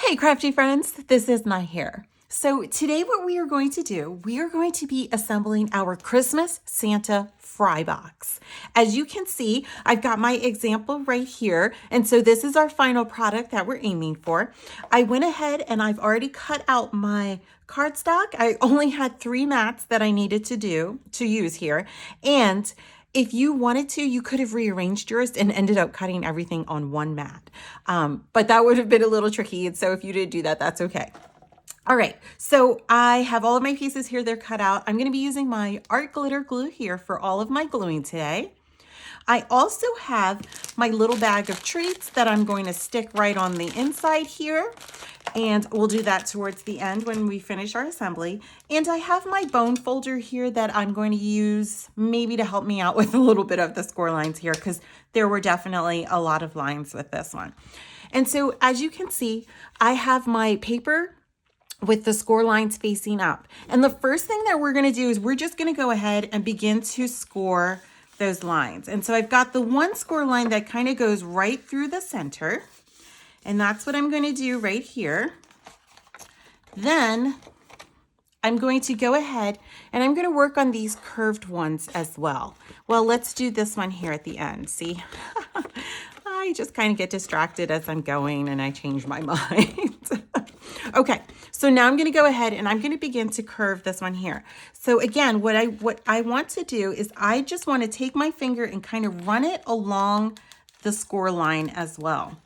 Hey crafty friends, this is my hair. So today what we are going to do, we are going to be assembling our Christmas Santa fry box. As you can see, I've got my example right here. And so this is our final product that we're aiming for. I went ahead and I've already cut out my cardstock. I only had 3 mats that I needed to use here. And if you wanted to, you could have rearranged yours and ended up cutting everything on one mat. But that would have been a little tricky. And so if you didn't do that, that's okay. All right, so I have all of my pieces here. They're cut out. I'm going to be using my art glitter glue here for all of my gluing today. I also have my little bag of treats that I'm going to stick right on the inside here. And we'll do that towards the end when we finish our assembly. And I have my bone folder here that I'm going to use maybe to help me out with a little bit of the score lines here, because there were definitely a lot of lines with this one. And so as you can see, I have my paper with the score lines facing up. And the first thing that we're going to do is we're just going to go ahead and begin to score those lines. And so I've got the one score line that kind of goes right through the center. And that's what I'm going to do right here. Then I'm going to go ahead and I'm going to work on these curved ones as well. Well, let's do this one here at the end. See, I just kind of get distracted as I'm going and I change my mind. Okay, so now I'm going to go ahead and I'm going to begin to curve this one here. So again, what I want to do is I just want to take my finger and kind of run it along the score line as well.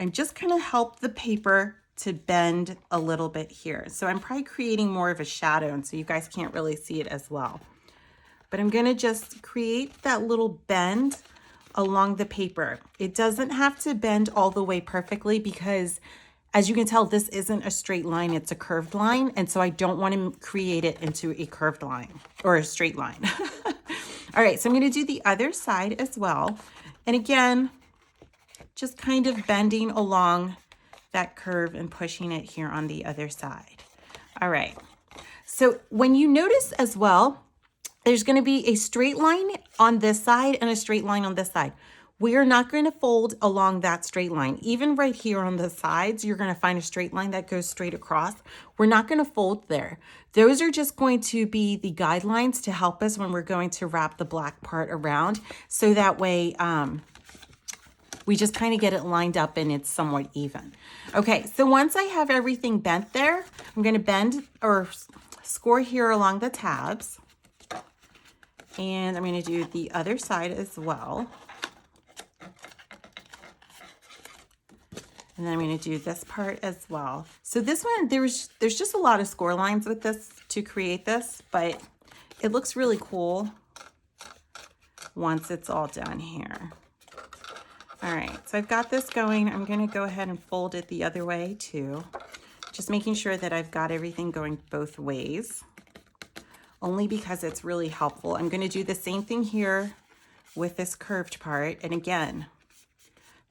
And just kind of help the paper to bend a little bit here. So I'm probably creating more of a shadow, and so you guys can't really see it as well. But I'm gonna just create that little bend along the paper. It doesn't have to bend all the way perfectly because, as you can tell, this isn't a straight line, it's a curved line. And so I don't want to create it into a curved line or a straight line. All right, so I'm gonna do the other side as well. And again, just kind of bending along that curve and pushing it here on the other side. All right, so when you notice as well, there's going to be a straight line on this side and a straight line on this side. We are not going to fold along that straight line. Even right here on the sides, you're going to find a straight line that goes straight across. We're not going to fold there. Those are just going to be the guidelines to help us when we're going to wrap the black part around. So that way, we just kind of get it lined up and it's somewhat even. Okay, so once I have everything bent there, I'm going to bend or score here along the tabs. And I'm going to do the other side as well. And then I'm going to do this part as well. So this one, there's just a lot of score lines with this to create this, but it looks really cool once it's all done here. All right, so I've got this going. I'm going to go ahead and fold it the other way too. Just making sure that I've got everything going both ways, only because it's really helpful. I'm going to do the same thing here with this curved part. And again,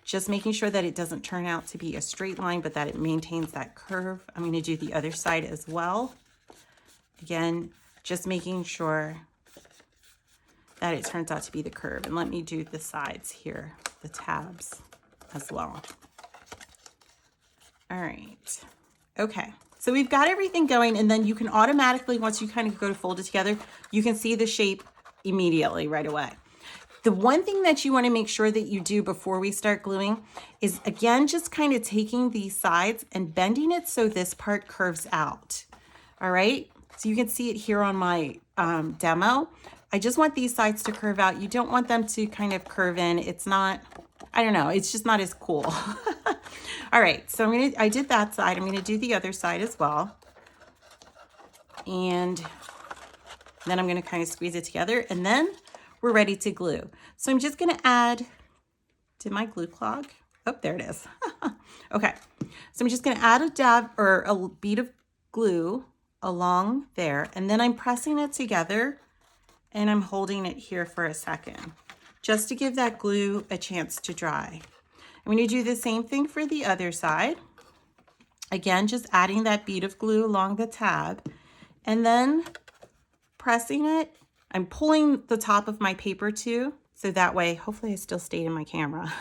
just making sure that it doesn't turn out to be a straight line, but that it maintains that curve. I'm going to do the other side as well. Again, just making sure that it turns out to be the curve. And let me do the sides here, the tabs as well. All right. Okay. So we've got everything going, and then you can automatically, once you kind of go to fold it together, you can see the shape immediately right away. The one thing that you want to make sure that you do before we start gluing is, again, just kind of taking these sides and bending it so this part curves out. All right. So you can see it here on my demo. I just want these sides to curve out. You don't want them to kind of curve in. It's not, I don't know, it's just not as cool. All right, so I did that side. I'm gonna do the other side as well. And then I'm gonna kind of squeeze it together, and then we're ready to glue. So I'm just gonna add, did my glue clog? Oh, there it is. Okay, so I'm just gonna add a dab or a bead of glue along there, and then I'm pressing it together and I'm holding it here for a second, just to give that glue a chance to dry. I'm going to do the same thing for the other side. Again, just adding that bead of glue along the tab and then pressing it. I'm pulling the top of my paper too, so that way, hopefully I still stayed in my camera.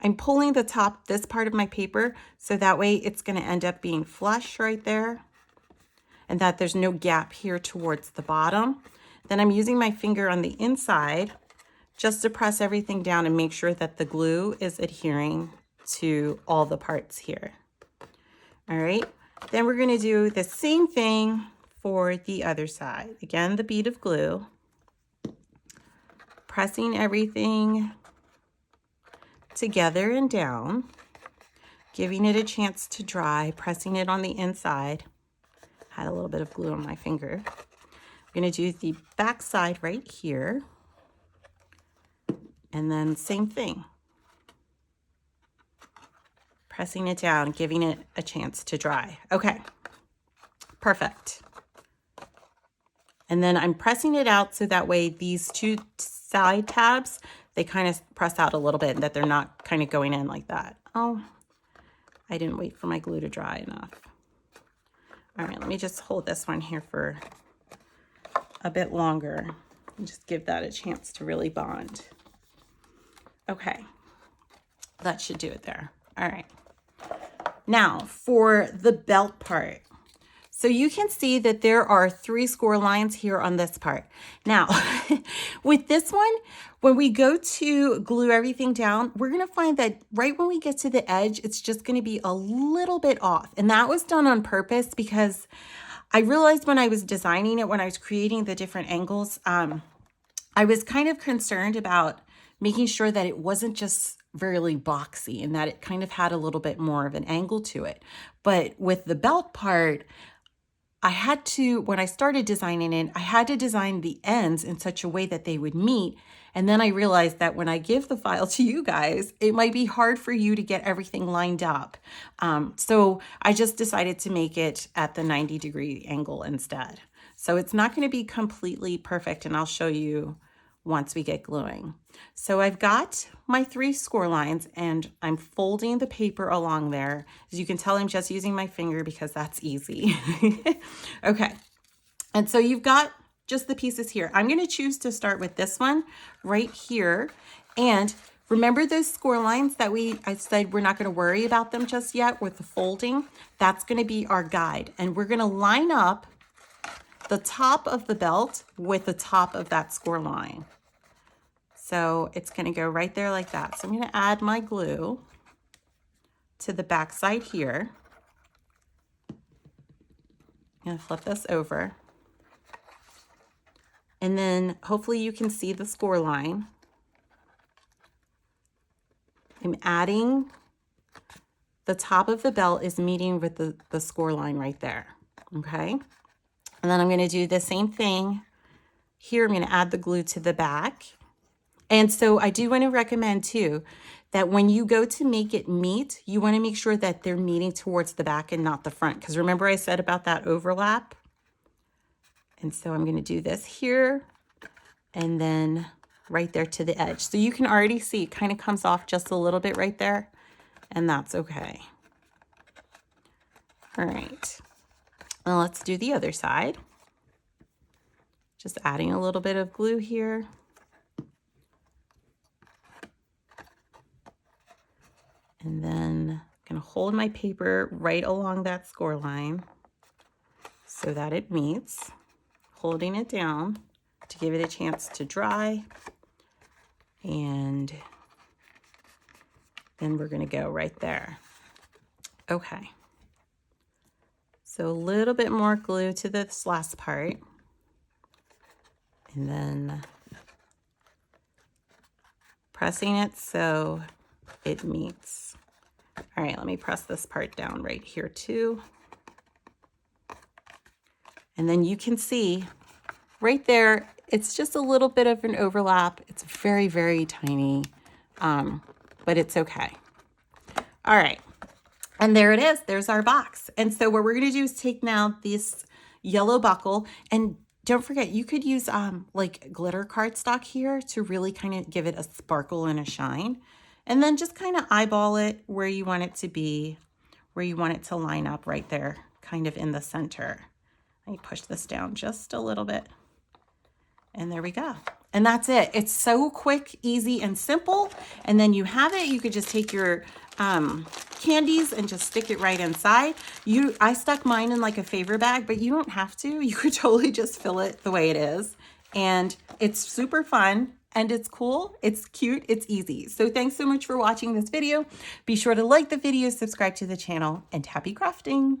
I'm pulling the top, this part of my paper, so that way it's going to end up being flush right there, and that there's no gap here towards the bottom. Then I'm using my finger on the inside just to press everything down and make sure that the glue is adhering to all the parts here. All right, then we're going to do the same thing for the other side. Again, the bead of glue, pressing everything together and down, giving it a chance to dry, pressing it on the inside. Had a little bit of glue on my finger. I'm going to do the back side right here, and then same thing. Pressing it down, giving it a chance to dry. Okay, perfect. And then I'm pressing it out so that way these two side tabs, they kind of press out a little bit, that they're not kind of going in like that. Oh, I didn't wait for my glue to dry enough. All right, let me just hold this one here for a bit longer and just give that a chance to really bond. Okay, that should do it there. All right. Now for the belt part. So you can see that there are 3 score lines here on this part. Now, with this one, when we go to glue everything down, we're gonna find that right when we get to the edge, it's just gonna be a little bit off. And that was done on purpose because I realized when I was designing it, when I was creating the different angles, I was kind of concerned about making sure that it wasn't just really boxy and that it kind of had a little bit more of an angle to it. But with the belt part, I had to, when I started designing it, I had to design the ends in such a way that they would meet. And then I realized that when I give the file to you guys, it might be hard for you to get everything lined up. So I just decided to make it at the 90-degree angle instead. So it's not going to be completely perfect, and I'll show you once we get gluing. So I've got my 3 score lines and I'm folding the paper along there. As you can tell, I'm just using my finger because that's easy. Okay, and so you've got just the pieces here. I'm going to choose to start with this one right here. And remember those score lines that I said we're not going to worry about them just yet with the folding? That's going to be our guide. And we're going to line up the top of the belt with the top of that score line. So it's going to go right there like that. So I'm going to add my glue to the back side here. I'm going to flip this over. And then hopefully you can see the score line. I'm adding the top of the belt is meeting with the score line right there. Okay. And then I'm going to do the same thing here. I'm going to add the glue to the back. And so I do want to recommend too, that when you go to make it meet, you want to make sure that they're meeting towards the back and not the front. Because remember I said about that overlap? And so I'm going to do this here and then right there to the edge. So you can already see it kind of comes off just a little bit right there, and that's okay. All right. Now let's do the other side. Just adding a little bit of glue here. And then I'm going to hold my paper right along that score line so that it meets, holding it down to give it a chance to dry. And then we're going to go right there. Okay. So a little bit more glue to this last part. And then pressing it so it meets. All right, let me press this part down right here too. And then you can see right there, it's just a little bit of an overlap. It's very, very tiny, but it's okay. All right, and there it is. There's our box. And so what we're gonna do is take now this yellow buckle, and don't forget, you could use like glitter cardstock here to really kind of give it a sparkle and a shine. And then just kind of eyeball it where you want it to be, where you want it to line up right there, kind of in the center. Let me push this down just a little bit. And there we go. And that's it. It's so quick, easy, and simple. And then you have it. You could just take your candies and just stick it right inside. I stuck mine in like a favor bag, but you don't have to. You could totally just fill it the way it is. And it's super fun and it's cool, it's cute, it's easy. So thanks so much for watching this video. Be sure to like the video, subscribe to the channel, and happy crafting.